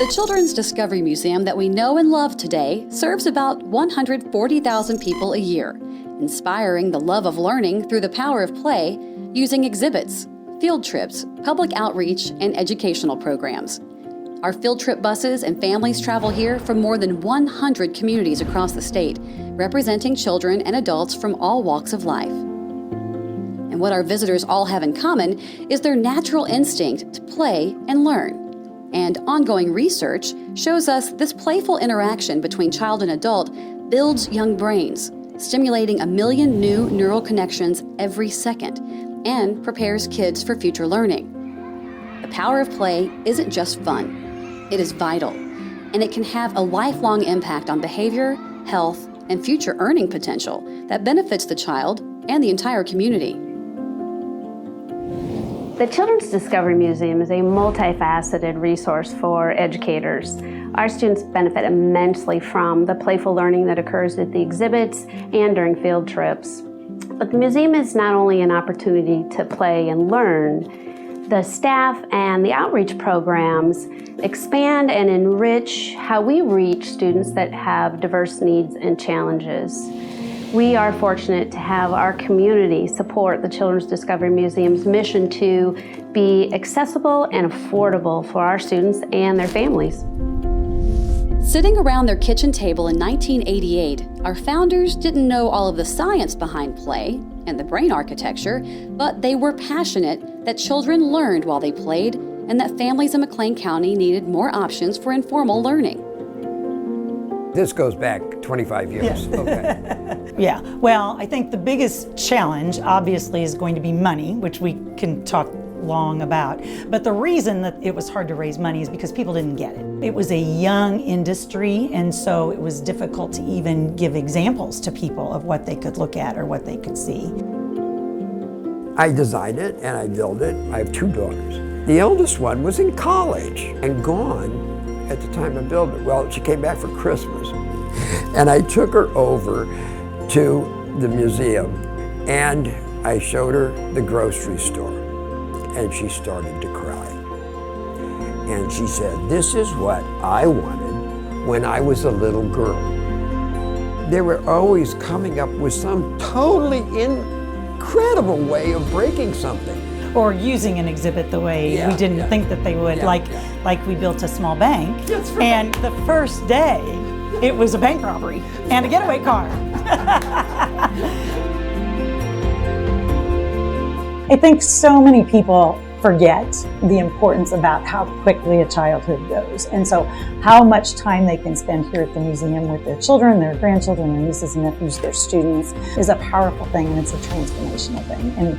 The Children's Discovery Museum that we know and love today serves about 140,000 people a year, inspiring the love of learning through the power of play using exhibits, field trips, public outreach, and educational programs. Our field trip buses and families travel here from more than 100 communities across the state, representing children and adults from all walks of life. And what our visitors all have in common is their natural instinct to play and learn. And ongoing research shows us this playful interaction between child and adult builds young brains, stimulating 1 million new neural connections every second, and prepares kids for future learning. The power of play isn't just fun, it is vital, and it can have a lifelong impact on behavior, health, and future earning potential that benefits the child and the entire community. The Children's Discovery Museum is a multifaceted resource for educators. Our students benefit immensely from the playful learning that occurs at the exhibits and during field trips. But the museum is not only an opportunity to play and learn, the staff and the outreach programs expand and enrich how we reach students that have diverse needs and challenges. We are fortunate to have our community support the Children's Discovery Museum's mission to be accessible and affordable for our students and their families. Sitting around their kitchen table in 1988, our founders didn't know all of the science behind play and the brain architecture, but they were passionate that children learned while they played and that families in McLean County needed more options for informal learning. This goes back 25 years. Yeah. Okay. Yeah, well, I think the biggest challenge obviously is going to be money, which we can talk long about. But the reason that it was hard to raise money is because people didn't get it. It was a young industry, and so it was difficult to even give examples to people of what they could look at or what they could see. I designed it and I built it. I have 2 daughters. The eldest one was in college and gone at the time I built it. Well, she came back for Christmas, and I took her over to the museum, and I showed her the grocery store, and she started to cry. And she said, "This is what I wanted when I was a little girl." They were always coming up with some totally incredible way of breaking something. Or using an exhibit the way we didn't think that they would, like we built a small bank. That's right. And the first day, it was a bank robbery and a getaway car. I think so many people forget the importance about how quickly a childhood goes. And so how much time they can spend here at the museum with their children, their grandchildren, their nieces and nephews, their students is a powerful thing, and it's a transformational thing. And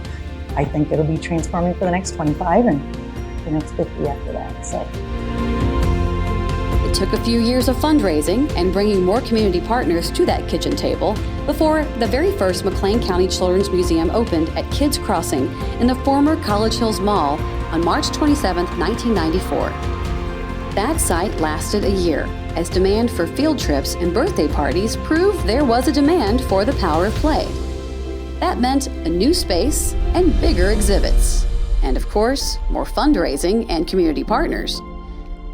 I think it'll be transforming for the next 25 and the next 50 after that. So It took a few years of fundraising and bringing more community partners to that kitchen table before the very first McLean County Children's Museum opened at Kids Crossing in the former College Hills Mall on March 27, 1994. That site lasted a year as demand for field trips and birthday parties proved there was a demand for the power of play. That meant a new space and bigger exhibits. And of course, more fundraising and community partners.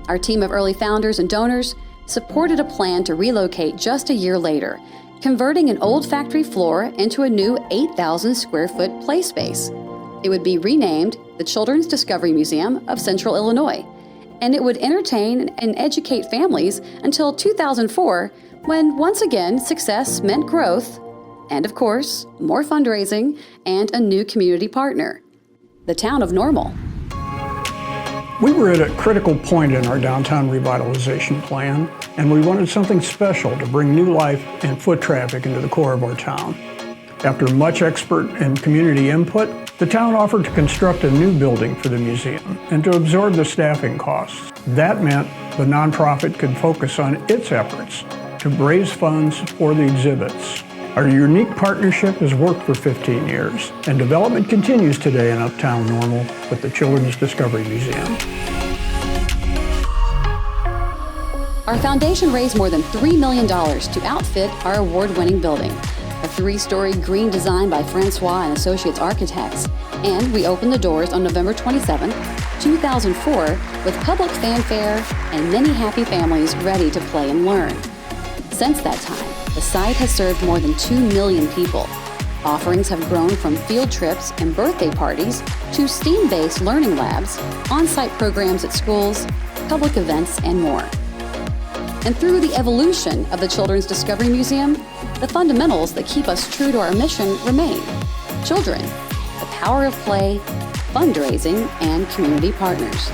Our team of early founders and donors supported a plan to relocate just a year later, converting an old factory floor into a new 8,000 square foot play space. It would be renamed the Children's Discovery Museum of Central Illinois, and it would entertain and educate families until 2004, when once again success meant growth, and of course, more fundraising and a new community partner, the town of Normal. We were at a critical point in our downtown revitalization plan, and we wanted something special to bring new life and foot traffic into the core of our town. After much expert and community input, the town offered to construct a new building for the museum and to absorb the staffing costs. That meant the nonprofit could focus on its efforts to raise funds for the exhibits. Our unique partnership has worked for 15 years, and development continues today in Uptown Normal with the Children's Discovery Museum. Our foundation raised more than $3 million to outfit our award-winning building, a 3-story green design by Francois and Associates Architects, and we opened the doors on November 27th, 2004, with public fanfare and many happy families ready to play and learn. Since that time, the site has served more than 2 million people. Offerings have grown from field trips and birthday parties to STEAM-based learning labs, on-site programs at schools, public events, and more. And through the evolution of the Children's Discovery Museum, the fundamentals that keep us true to our mission remain: children, the power of play, fundraising, and community partners.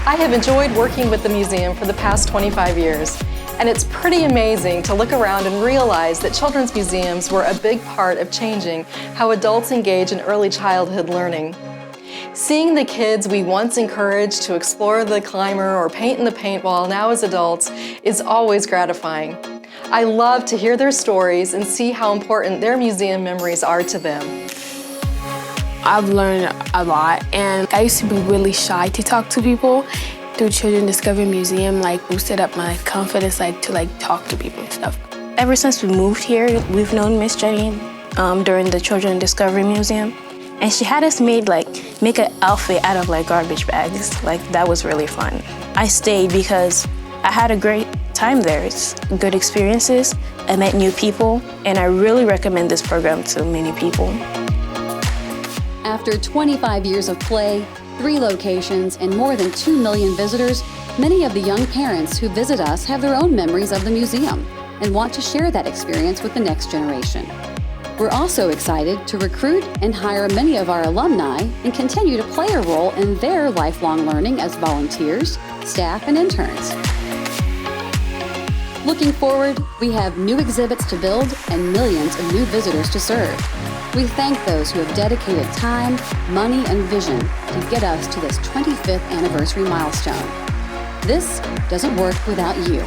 I have enjoyed working with the museum for the past 25 years, and it's pretty amazing to look around and realize that children's museums were a big part of changing how adults engage in early childhood learning. Seeing the kids we once encouraged to explore the climber or paint in the paintball now as adults is always gratifying. I love to hear their stories and see how important their museum memories are to them. I've learned a lot, and I used to be really shy to talk to people. Through Children's Discovery Museum, boosted up my confidence, to talk to people and stuff. Ever since we moved here, we've known Miss Jenny during the Children's Discovery Museum, and she had us make an outfit out of garbage bags. That was really fun. I stayed because I had a great time there. It's good experiences. I met new people, and I really recommend this program to many people. After 25 years of play, 3 locations, and more than 2 million visitors, many of the young parents who visit us have their own memories of the museum and want to share that experience with the next generation. We're also excited to recruit and hire many of our alumni and continue to play a role in their lifelong learning as volunteers, staff, and interns. Looking forward, we have new exhibits to build and millions of new visitors to serve. We thank those who have dedicated time, money, and vision to get us to this 25th anniversary milestone. This doesn't work without you,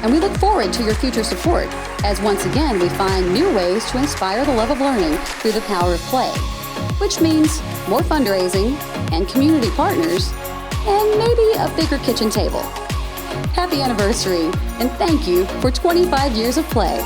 and we look forward to your future support as once again we find new ways to inspire the love of learning through the power of play, which means more fundraising and community partners and maybe a bigger kitchen table. Happy anniversary, and thank you for 25 years of play.